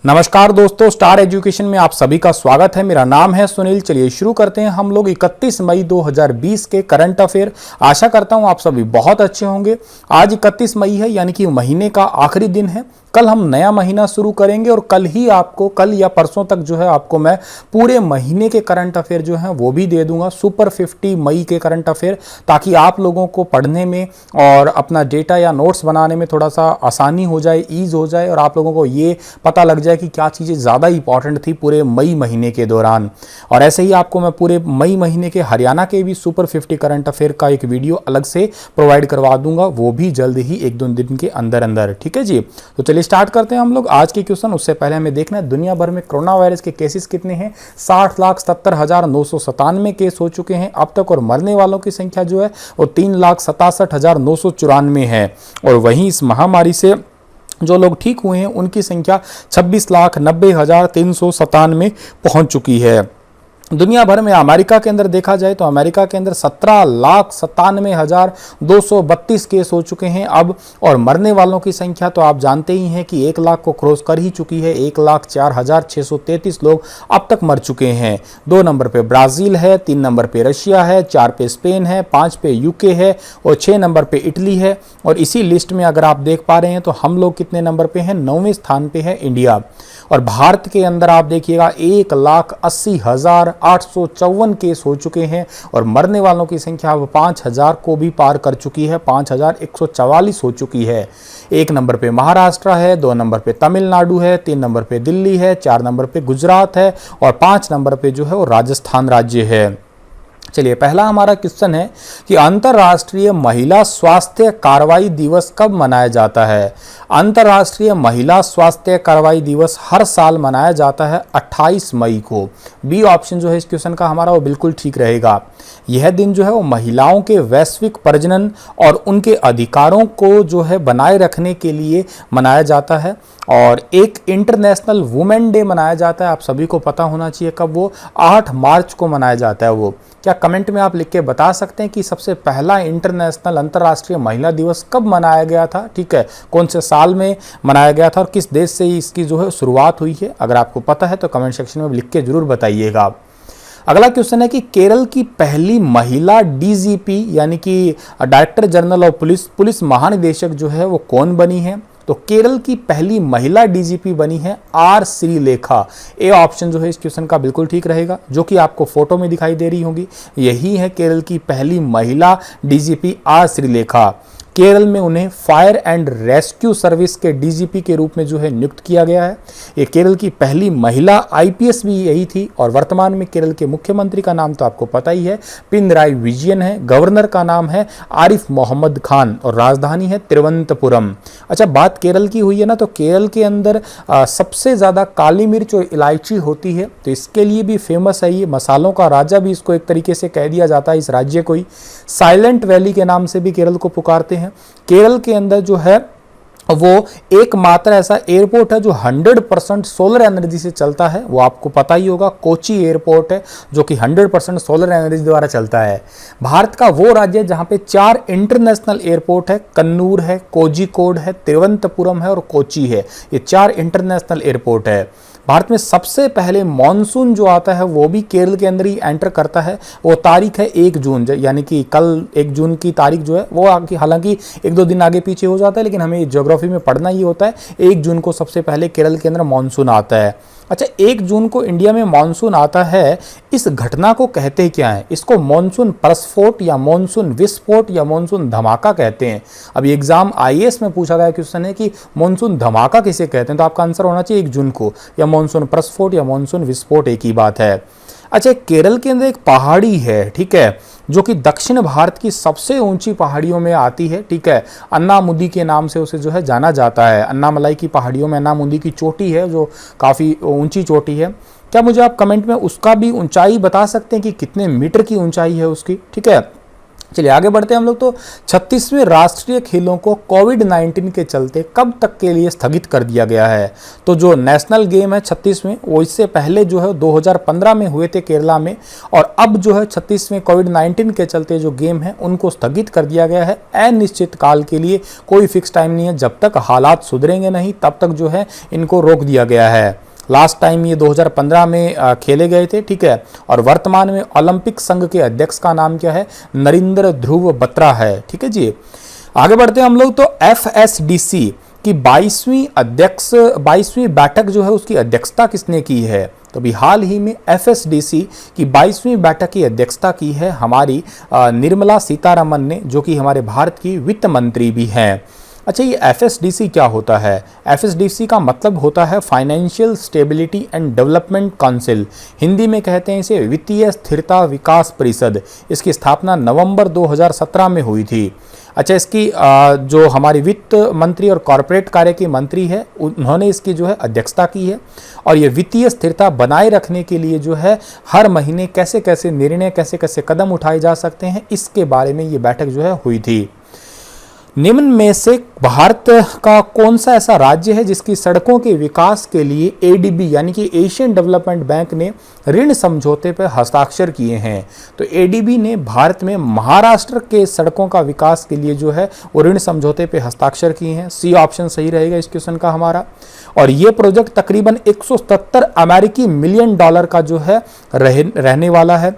नमस्कार दोस्तों, star education में आप सभी का स्वागत है। मेरा नाम है सुनील। चलिए शुरू करते हैं हम लोग 31 मई 2020 के करंट अफेयर। आशा करता हूं आप सभी बहुत अच्छे होंगे। आज 31 मई है, यानी कि महीने का आखिरी दिन है। कल हम नया महीना शुरू करेंगे और कल या परसों तक जो है आपको मैं पूरे महीने के करंट अफेयर जो हैं वो भी दे दूंगा, सुपर 50 मई के करंट अफेयर, ताकि आप लोगों को पढ़ने में और अपना डेटा या नोट्स बनाने में थोड़ा सा आसानी हो जाए, ईज हो जाए और आप लोगों को ये पता लग जाए कि क्या चीज़ें ज़्यादा इंपॉर्टेंट थी पूरे मई महीने के दौरान। और ऐसे ही आपको मैं पूरे मई महीने के हरियाणा के भी सुपर 50 करंट अफेयर का एक वीडियो अलग से प्रोवाइड करवा दूंगा, वो भी जल्द ही 1-2 दिन के अंदर अंदर। ठीक है जी, तो चलिए स्टार्ट करते हैं हम लोग आज के क्वेश्चन। उससे पहले हमें देखना है दुनिया भर में कोरोना वायरस के केसेस कितने हैं। 60,70,997 केस हो चुके हैं अब तक और मरने वालों की संख्या जो है वो 3,67,994 है। और वहीं इस महामारी से जो लोग ठीक हुए हैं उनकी संख्या 26,90,397 पहुंच चुकी है। दुनिया भर में अमेरिका के अंदर देखा जाए तो अमेरिका के अंदर 17,97,232 केस हो चुके हैं अब, और मरने वालों की संख्या तो आप जानते ही हैं कि 1 लाख को क्रॉस कर ही चुकी है। 1,04,633 लोग अब तक मर चुके हैं। 2 नंबर पे ब्राज़ील है, 3 नंबर पे रशिया है, 4 पे स्पेन है, 5 पे यूके है और 6 नंबर पे इटली है। और इसी लिस्ट में अगर आप देख पा रहे हैं तो हम लोग कितने नंबर पे हैं, 9वें स्थान पे है इंडिया। और भारत के अंदर आप देखिएगा 1,80,854 केस हो चुके हैं और मरने वालों की संख्या 5,000 को भी पार कर चुकी है, 5,144 हो चुकी है। 1 नंबर पे महाराष्ट्र है, 2 नंबर पे तमिलनाडु है, 3 नंबर पे दिल्ली है, 4 नंबर पे गुजरात है और 5 नंबर पे जो है वो राजस्थान राज्य है। चलिए पहला हमारा क्वेश्चन है कि अंतर्राष्ट्रीय महिला स्वास्थ्य कार्रवाई दिवस कब मनाया जाता है। अंतर्राष्ट्रीय महिला स्वास्थ्य कार्रवाई दिवस हर साल मनाया जाता है 28 मई को। बी ऑप्शन जो है इस क्वेश्चन का हमारा वो बिल्कुल ठीक रहेगा। यह दिन जो है वो महिलाओं के वैश्विक प्रजनन और उनके अधिकारों को जो है बनाए रखने के लिए मनाया जाता है। और एक इंटरनेशनल वुमेन डे मनाया जाता है, आप सभी को पता होना चाहिए कब, वो 8 मार्च को मनाया जाता है। वो क्या कमेंट में आप लिख के बता सकते हैं कि सबसे पहला इंटरनेशनल अंतर्राष्ट्रीय महिला दिवस कब मनाया गया था, ठीक है, कौन से साल में मनाया गया था और किस देश से इसकी जो है शुरुआत हुई है। अगर आपको पता है तो कमेंट सेक्शन में लिख के जरूर बताइएगा। अगला क्वेश्चन है कि केरल की पहली महिला डीजीपी यानी कि डायरेक्टर जनरल ऑफ पुलिस महानिदेशक जो है वो कौन बनी है। तो केरल की पहली महिला डीजीपी बनी है आर श्रीलेखा। ए ऑप्शन जो है इस क्वेश्चन का बिल्कुल ठीक रहेगा, जो कि आपको फोटो में दिखाई दे रही होगी। यही है केरल की पहली महिला डीजीपी आर श्रीलेखा। केरल में उन्हें फायर एंड रेस्क्यू सर्विस के डीजीपी के रूप में जो है नियुक्त किया गया है। ये केरल की पहली महिला आईपीएस भी यही थी। और वर्तमान में केरल के मुख्यमंत्री का नाम तो आपको पता ही है, पिनराई विजयन है। गवर्नर का नाम है आरिफ मोहम्मद खान और राजधानी है तिरुवनंतपुरम। अच्छा, बात केरल की हुई है ना, तो केरल के अंदर सबसे ज़्यादा काली मिर्च और इलायची होती है, तो इसके लिए भी फेमस है। ये मसालों का राजा भी इसको एक तरीके से कह दिया जाता है इस राज्य को ही। साइलेंट वैली के नाम से भी केरल को पुकारते हैं। केरल के अंदर जो है वो एकमात्र ऐसा एयरपोर्ट है जो 100% सोलर एनर्जी से चलता है, वो आपको पता ही होगा, कोची एयरपोर्ट है जो कि 100% सोलर एनर्जी द्वारा चलता है। भारत का वो राज्य है जहां पे 4 इंटरनेशनल एयरपोर्ट है, कन्नूर है, कोझिकोड है, तिरुवनंतपुरम है और कोची है। ये 4 इंटरनेशनल एयरपोर्ट है। भारत में सबसे पहले मॉनसून जो आता है वो भी केरल के अंदर ही एंटर करता है। वो तारीख है 1 जून, यानी कि कल 1 जून की तारीख जो है वो हालांकि 1-2 दिन आगे पीछे हो जाता है, लेकिन हमें ज्योग्राफी में पढ़ना ही होता है। 1 जून को सबसे पहले केरल के अंदर मॉनसून आता है। अच्छा, 1 जून को इंडिया में मॉनसून आता है, इस घटना को कहते क्या है? इसको मॉनसून प्रस्फोट या मॉनसून विस्फोट या मॉनसून धमाका कहते हैं। अब एग्जाम आईएएस में पूछा गया क्वेश्चन है कि मॉनसून धमाका किसे कहते हैं, तो आपका आंसर होना चाहिए 1 जून को, या मॉनसून प्रस्फोट या मॉनसून विस्फोट, एक ही बात है। अच्छा, केरल के अंदर एक पहाड़ी है, ठीक है, जो कि दक्षिण भारत की सबसे ऊंची पहाड़ियों में आती है, ठीक है। अन्नामुदी के नाम से उसे जो है जाना जाता है। अन्नामलाई की पहाड़ियों में अन्नामुदी की चोटी है जो काफ़ी ऊंची चोटी है। क्या मुझे आप कमेंट में उसका भी ऊंचाई बता सकते हैं कि कितने मीटर की ऊंचाई है उसकी, ठीक है। चलिए आगे बढ़ते हैं हम लोग। तो 36वें राष्ट्रीय खेलों को कोविड-19 के चलते कब तक के लिए स्थगित कर दिया गया है? तो जो नेशनल गेम है 36वें, वो इससे पहले जो है 2015 में हुए थे केरला में, और अब जो है 36वें कोविड-19 के चलते जो गेम है उनको स्थगित कर दिया गया है अनिश्चित काल के लिए। कोई फिक्स टाइम नहीं है, जब तक हालात सुधरेंगे नहीं तब तक जो है इनको रोक दिया गया है। लास्ट टाइम ये 2015 में खेले गए थे, ठीक है। और वर्तमान में ओलंपिक संघ के अध्यक्ष का नाम क्या है? नरेंद्र ध्रुव बत्रा है, ठीक है जी। आगे बढ़ते हैं हम लोग। तो FSDC की 22वीं बैठक जो है उसकी अध्यक्षता किसने की है? तो अभी हाल ही में FSDC की 22वीं बैठक की अध्यक्षता की है हमारी निर्मला सीतारमन ने, जो कि हमारे भारत की वित्त मंत्री भी हैं। अच्छा, ये FSDC क्या होता है? FSDC का मतलब होता है financial stability and development council, Hindi में कहते हैं इसे वित्तीय स्थिरता विकास परिषद। इसकी स्थापना नवंबर 2017 में हुई थी। अच्छा, इसकी जो हमारी वित्त मंत्री और कॉरपोरेट कार्य की मंत्री है, उन्होंने इसकी जो है अध्यक्षता की है। और ये वित्तीय स्थिरता बनाए रखने के लिए जो है हर महीने कैसे कैसे निर्णय, कैसे कैसे कदम उठाए जा सकते हैं, इसके बारे में ये बैठक जो है हुई थी। निम्न में से भारत का कौन सा ऐसा राज्य है जिसकी सड़कों के विकास के लिए ADB यानी कि एशियन डेवलपमेंट बैंक ने ऋण समझौते पर हस्ताक्षर किए हैं? तो ADB ने भारत में महाराष्ट्र के सड़कों का विकास के लिए जो है वो ऋण समझौते पर हस्ताक्षर किए हैं। C ऑप्शन सही रहेगा इस क्वेश्चन का हमारा। और ये प्रोजेक्ट तकरीबन 170 अमेरिकी मिलियन डॉलर का जो है रहने वाला है।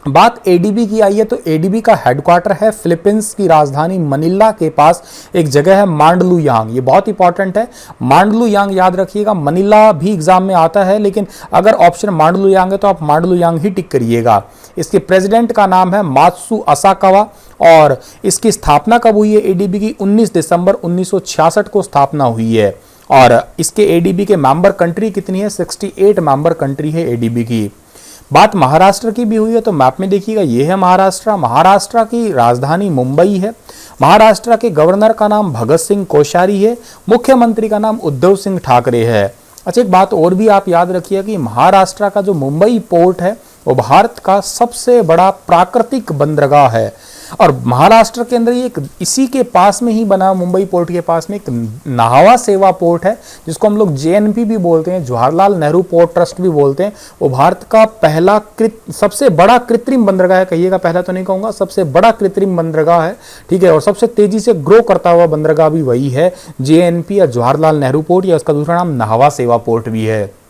बात ADB की आई है तो ADB का हेडक्वार्टर है फिलीपींस की राजधानी मनीला के पास एक जगह है मांडलुयांग। ये बहुत इंपॉर्टेंट है, मांडलुयांग याद रखिएगा। मनीला भी एग्जाम में आता है, लेकिन अगर ऑप्शन मांडलुयांग है तो आप मांडलुयांग ही टिक करिएगा। इसके प्रेसिडेंट का नाम है मात्सु असाकावा। और इसकी स्थापना कब हुई है ADB की? 19 दिसंबर 1966 को स्थापना हुई है। और इसके ADB के मेंबर कंट्री कितनी है? 68 मेंबर कंट्री है ADB की। बात महाराष्ट्र की भी हुई है तो मैप में देखिएगा, ये है महाराष्ट्र। महाराष्ट्र की राजधानी मुंबई है। महाराष्ट्र के गवर्नर का नाम भगत सिंह कोश्यारी है। मुख्यमंत्री का नाम उद्धव सिंह ठाकरे है। अच्छा, एक बात और भी आप याद रखिए कि महाराष्ट्र का जो मुंबई पोर्ट है वो भारत का सबसे बड़ा प्राकृतिक बंदरगाह है। और महाराष्ट्र के अंदर ये इसी के पास में ही बना, मुंबई पोर्ट के पास में एक नाहवा सेवा पोर्ट है, जिसको हम लोग JNP भी बोलते हैं, जवाहरलाल नेहरू पोर्ट ट्रस्ट भी बोलते हैं। वो भारत का पहला सबसे बड़ा कृत्रिम बंदरगाह है। कहिएगा, पहला तो नहीं कहूँगा, सबसे बड़ा कृत्रिम बंदरगाह है, ठीक है। और सबसे तेजी से ग्रो करता हुआ बंदरगाह भी वही है, JNP या जवाहरलाल नेहरू पोर्ट, या उसका दूसरा नाम नाहवा सेवा पोर्ट भी है।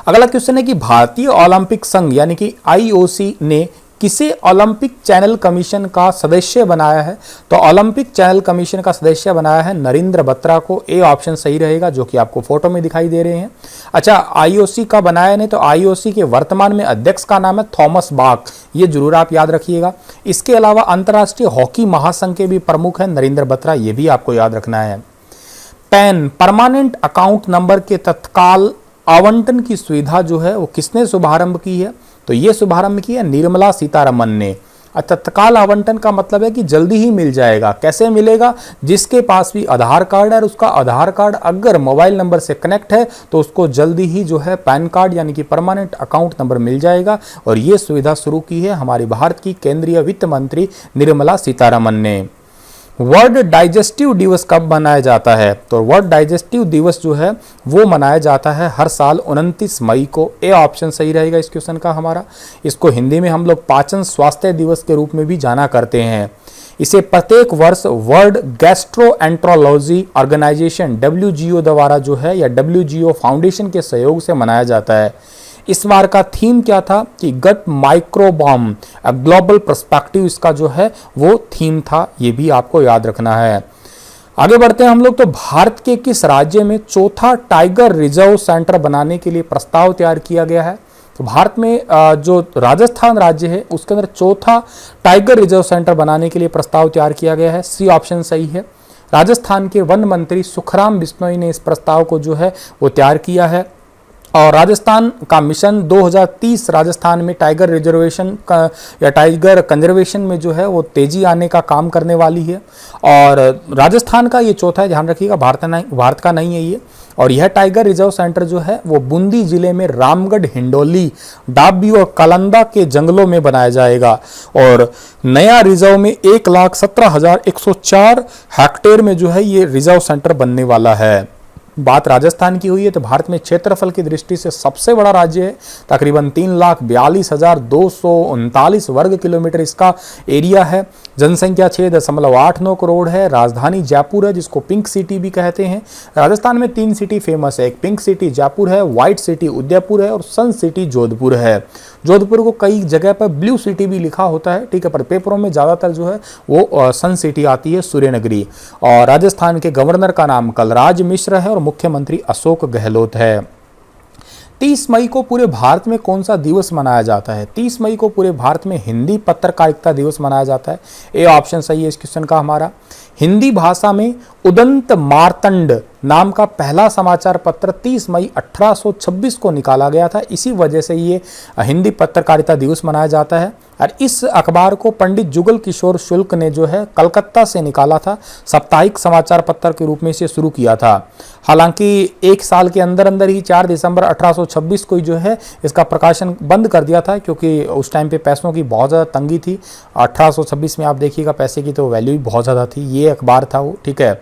अगला क्वेश्चन है कि भारतीय ओलंपिक संघ यानी कि IOC ने किसे ओलंपिक चैनल कमीशन का सदस्य बनाया है? तो ओलंपिक चैनल कमीशन का सदस्य बनाया है नरेंद्र बत्रा को। A ऑप्शन सही रहेगा, जो कि आपको फोटो में दिखाई दे रहे हैं। अच्छा, IOC का बनाया नहीं तो IOC के वर्तमान में अध्यक्ष का नाम है थॉमस बाक, ये जरूर आप याद रखिएगा। इसके अलावा अंतर्राष्ट्रीय हॉकी महासंघ के भी प्रमुख हैं नरेंद्र बत्रा, ये भी आपको याद रखना है। पैन परमानेंट अकाउंट नंबर के तत्काल आवंटन की सुविधा जो है वो किसने शुभारंभ की है? तो ये शुभारंभ किया निर्मला सीतारमन ने। तत्काल आवंटन का मतलब है कि जल्दी ही मिल जाएगा। कैसे मिलेगा? जिसके पास भी आधार कार्ड है और उसका आधार कार्ड अगर मोबाइल नंबर से कनेक्ट है तो उसको जल्दी ही जो है पैन कार्ड यानी कि परमानेंट अकाउंट नंबर मिल जाएगा। और ये सुविधा शुरू की है हमारी भारत की केंद्रीय वित्त मंत्री निर्मला सीतारमन ने। वर्ल्ड डाइजेस्टिव दिवस कब मनाया जाता है? तो वर्ल्ड डाइजेस्टिव दिवस जो है वो मनाया जाता है हर साल 29 मई को। A ऑप्शन सही रहेगा इस क्वेश्चन का हमारा। इसको हिंदी में हम लोग पाचन स्वास्थ्य दिवस के रूप में भी जाना करते हैं। इसे प्रत्येक वर्ष वर्ल्ड गैस्ट्रोएंट्रोलॉजी ऑर्गेनाइजेशन WGO द्वारा जो है या WGO फाउंडेशन के सहयोग से मनाया जाता है। इस बार का थीम क्या था कि गट माइक्रोबाम ग्लोबल पर्सपेक्टिव, इसका जो है वो थीम था, ये भी आपको याद रखना है। आगे बढ़ते हैं हम लोग। तो भारत के किस राज्य में चौथा टाइगर रिजर्व सेंटर बनाने के लिए प्रस्ताव तैयार किया गया है? तो भारत में जो राजस्थान राज्य है उसके अंदर चौथा टाइगर रिजर्व सेंटर बनाने के लिए प्रस्ताव तैयार किया गया है। C ऑप्शन सही है। राजस्थान के वन मंत्री सुखराम बिश्नोई ने इस प्रस्ताव को जो है वो तैयार किया है। और राजस्थान का मिशन 2030 राजस्थान में टाइगर रिजर्वेशन का या टाइगर कंजर्वेशन में जो है वो तेजी आने का काम करने वाली है। और राजस्थान का ये चौथा है, ध्यान रखिएगा, भारत का नहीं है ये। और यह टाइगर रिजर्व सेंटर जो है वो बूंदी जिले में रामगढ़, हिंडोली, डाबी और कलंदा के जंगलों में बनाया जाएगा। और नया रिजर्व में 1,17,104 हेक्टेयर में जो है ये रिजर्व सेंटर बनने वाला है। बात राजस्थान की हुई है तो भारत में क्षेत्रफल की दृष्टि से सबसे बड़ा राज्य है। तकरीबन 3,42,239 वर्ग किलोमीटर इसका एरिया है। जनसंख्या 6.89 करोड़ है। राजधानी जयपुर है, जिसको पिंक सिटी भी कहते हैं। राजस्थान में 3 सिटी फेमस है, एक पिंक सिटी जयपुर है, व्हाइट सिटी उदयपुर है और सन सिटी जोधपुर है। जोधपुर को कई जगह पर ब्लू सिटी भी लिखा होता है, ठीक है, पर पेपरों में ज़्यादातर जो है वो सन सिटी आती है, सूर्यनगरी। और राजस्थान के गवर्नर का नाम कलराज मिश्र है और मुख्यमंत्री अशोक गहलोत है। 30 मई को पूरे भारत में कौन सा दिवस मनाया जाता है? 30 मई को पूरे भारत में हिंदी पत्रकारिता दिवस मनाया जाता है। ए ऑप्शन सही है इस क्वेश्चन का हमारा। हिंदी भाषा में उदंत मार्तंड नाम का पहला समाचार पत्र 30 मई 1826 को निकाला गया था। इसी वजह से ये हिंदी पत्रकारिता दिवस मनाया जाता है। और इस अखबार को पंडित जुगल किशोर शुक्ल ने जो है कलकत्ता से निकाला था। साप्ताहिक समाचार पत्र के रूप में इसे शुरू किया था। हालांकि एक साल के अंदर अंदर ही 4 दिसंबर 1826 को ही जो है इसका प्रकाशन बंद कर दिया था, क्योंकि उस टाइम पे पैसों की बहुत ज़्यादा तंगी थी। 1826 में आप देखिएगा पैसे की तो वैल्यू ही बहुत ज़्यादा थी। ये अखबार था वो, ठीक है।